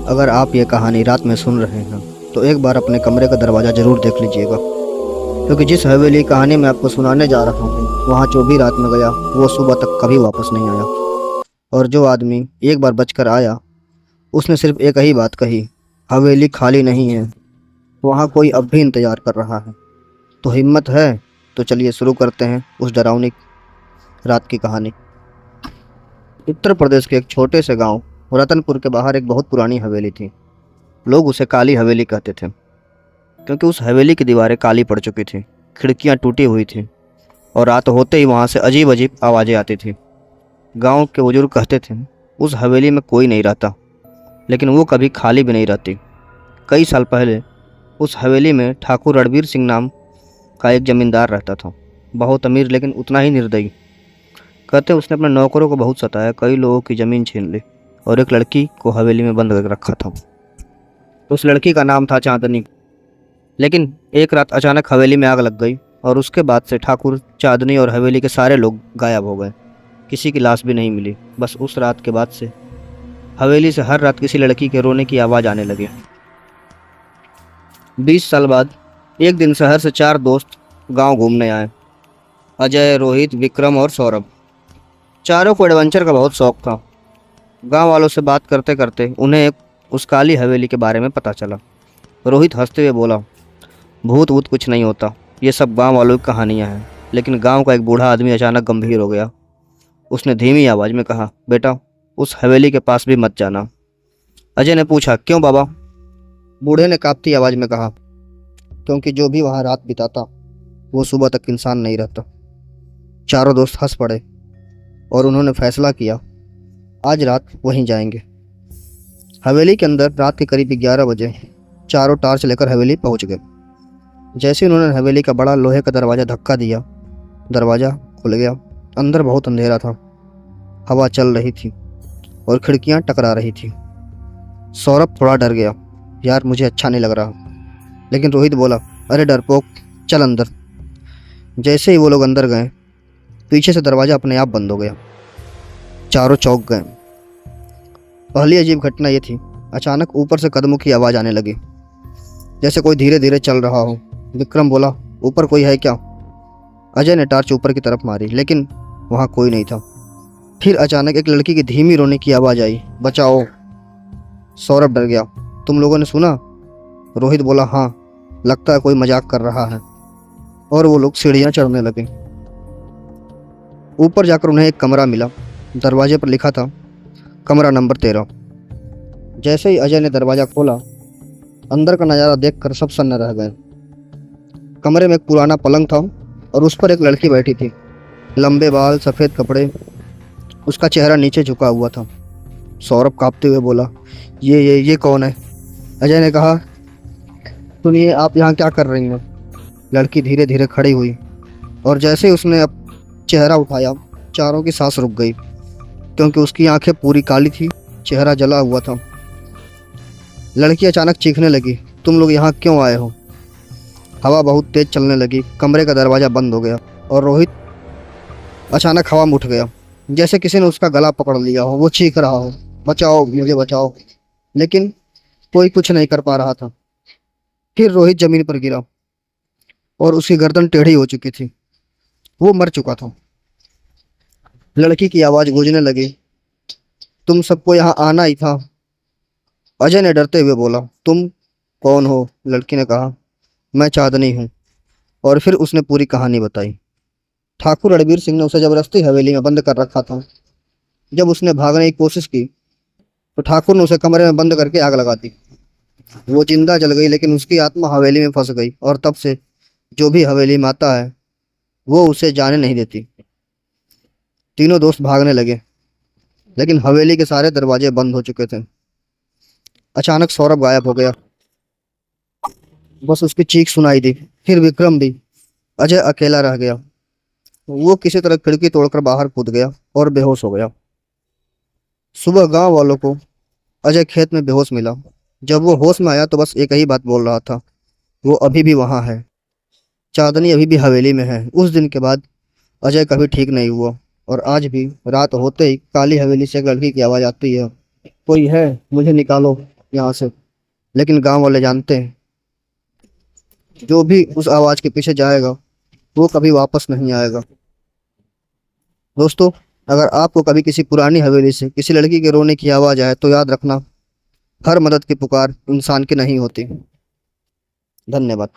अगर आप ये कहानी रात में सुन रहे हैं तो एक बार अपने कमरे का दरवाज़ा ज़रूर देख लीजिएगा, क्योंकि जिस हवेली कहानी मैं आपको सुनाने जा रहा हूँ वहाँ जो भी रात में गया वो सुबह तक कभी वापस नहीं आया। और जो आदमी एक बार बचकर आया उसने सिर्फ एक ही बात कही, हवेली खाली नहीं है, वहाँ कोई अब भी इंतज़ार कर रहा है। तो हिम्मत है तो चलिए शुरू करते हैं उस डरावनी रात की कहानी। उत्तर प्रदेश के एक छोटे से गांव रतनपुर के बाहर एक बहुत पुरानी हवेली थी। लोग उसे काली हवेली कहते थे, क्योंकि उस हवेली की दीवारें काली पड़ चुकी थी, खिड़कियां टूटी हुई थी और रात होते ही वहां से अजीब अजीब आवाज़ें आती थी। गांव के बुजुर्ग कहते थे उस हवेली में कोई नहीं रहता, लेकिन वो कभी खाली भी नहीं रहती। कई साल पहले उस हवेली में ठाकुर रणबीर सिंह नाम का एक जमींदार रहता था। बहुत अमीर लेकिन उतना ही निर्दयी। कहते उसने अपने नौकरों को बहुत सताया, कई लोगों की ज़मीन छीन ली और एक लड़की को हवेली में बंद करके रखा था। उस लड़की का नाम था चांदनी। लेकिन एक रात अचानक हवेली में आग लग गई और उसके बाद से ठाकुर, चांदनी और हवेली के सारे लोग गायब हो गए। किसी की लाश भी नहीं मिली। बस उस रात के बाद से हवेली से हर रात किसी लड़की के रोने की आवाज़ आने लगी। 20 साल बाद एक दिन शहर से 4 दोस्त गांव घूमने आए। अजय, रोहित, विक्रम और सौरभ। चारों को एडवेंचर का बहुत शौक था। गांव वालों से बात करते करते उन्हें उस काली हवेली के बारे में पता चला। रोहित हंसते हुए बोला, भूत वूत कुछ नहीं होता, ये सब गांव वालों की कहानियां हैं। लेकिन गांव का एक बूढ़ा आदमी अचानक गंभीर हो गया। उसने धीमी आवाज़ में कहा, बेटा उस हवेली के पास भी मत जाना। अजय ने पूछा, क्यों बाबा? बूढ़े ने कांपती आवाज़ में कहा, क्योंकि जो भी वहाँ रात बिताता वो सुबह तक इंसान नहीं रहता। चारों दोस्त हंस पड़े और उन्होंने फैसला किया, आज रात वहीं जाएंगे। हवेली के अंदर रात के करीब 11 बजे चारों टार्च लेकर हवेली पहुंच गए। जैसे उन्होंने हवेली का बड़ा लोहे का दरवाज़ा धक्का दिया, दरवाज़ा खुल गया। अंदर बहुत अंधेरा था, हवा चल रही थी और खिड़कियां टकरा रही थी। सौरभ थोड़ा डर गया, यार मुझे अच्छा नहीं लग रहा। लेकिन रोहित बोला, अरे डरपोक, चल अंदर। जैसे ही वो लोग अंदर गए, पीछे से दरवाज़ा अपने आप बंद हो गया। चारों चौंक गए। पहली अजीब घटना ये थी, अचानक ऊपर से कदमों की आवाज़ आने लगी, जैसे कोई धीरे धीरे चल रहा हो। विक्रम बोला, ऊपर कोई है क्या? अजय ने टार्च ऊपर की तरफ मारी, लेकिन वहाँ कोई नहीं था। फिर अचानक एक लड़की की धीमी रोने की आवाज़ आई, बचाओ। सौरभ डर गया, तुम लोगों ने सुना? रोहित बोला, हाँ, लगता है कोई मजाक कर रहा है। और वो लोग सीढ़ियाँ चढ़ने लगे। ऊपर जाकर उन्हें एक कमरा मिला। दरवाजे पर लिखा था, कमरा नंबर 13। जैसे ही अजय ने दरवाज़ा खोला, अंदर का नज़ारा देखकर सब सन्न रह गए। कमरे में एक पुराना पलंग था और उस पर एक लड़की बैठी थी। लंबे बाल, सफ़ेद कपड़े, उसका चेहरा नीचे झुका हुआ था। सौरभ कांपते हुए बोला, ये कौन है? अजय ने कहा, सुनिए, आप यहाँ क्या कर रही हैं? लड़की धीरे धीरे खड़ी हुई और जैसे ही उसने अब चेहरा उठाया, चारों की सांस रुक गई, क्योंकि उसकी आंखें पूरी काली थी, चेहरा जला हुआ था। लड़की अचानक चीखने लगी, तुम लोग यहाँ क्यों आए हो? हवा बहुत तेज चलने लगी। कमरे का दरवाज़ा बंद हो गया और रोहित अचानक हवा में उठ गया, जैसे किसी ने उसका गला पकड़ लिया हो। वो चीख रहा हो, बचाओ, मुझे बचाओ, लेकिन कोई कुछ नहीं कर पा रहा था। फिर रोहित जमीन पर गिरा और उसकी गर्दन टेढ़ी हो चुकी थी। वो मर चुका था। लड़की की आवाज़ गूंजने लगी, तुम सबको यहाँ आना ही था। अजय ने डरते हुए बोला, तुम कौन हो? लड़की ने कहा, मैं चांदनी हूँ। और फिर उसने पूरी कहानी बताई। ठाकुर रणबीर सिंह ने उसे जबरदस्ती हवेली में बंद कर रखा था। जब उसने भागने की कोशिश की तो ठाकुर ने उसे कमरे में बंद करके आग लगा दी। वो जिंदा जल गई, लेकिन उसकी आत्मा हवेली में फंस गई और तब से जो भी हवेली में आता है वो उसे जाने नहीं देती। तीनों दोस्त भागने लगे, लेकिन हवेली के सारे दरवाजे बंद हो चुके थे। अचानक सौरभ गायब हो गया, बस उसकी चीख सुनाई दी। फिर विक्रम भी। अजय अकेला रह गया। वो किसी तरह खिड़की तोड़कर बाहर कूद गया और बेहोश हो गया। सुबह गांव वालों को अजय खेत में बेहोश मिला। जब वो होश में आया तो बस एक ही बात बोल रहा था, वो अभी भी वहां है, चांदनी अभी भी हवेली में है। उस दिन के बाद अजय कभी ठीक नहीं हुआ और आज भी रात होते ही काली हवेली से एक लड़की की आवाज़ आती है, कोई है, मुझे निकालो। यहाँ से। लेकिन गांव वाले जानते हैं, जो भी उस आवाज के पीछे जाएगा वो कभी वापस नहीं आएगा। दोस्तों, अगर आपको कभी किसी पुरानी हवेली से किसी लड़की के रोने की आवाज आए तो याद रखना, हर मदद की पुकार इंसान की नहीं होती। धन्यवाद।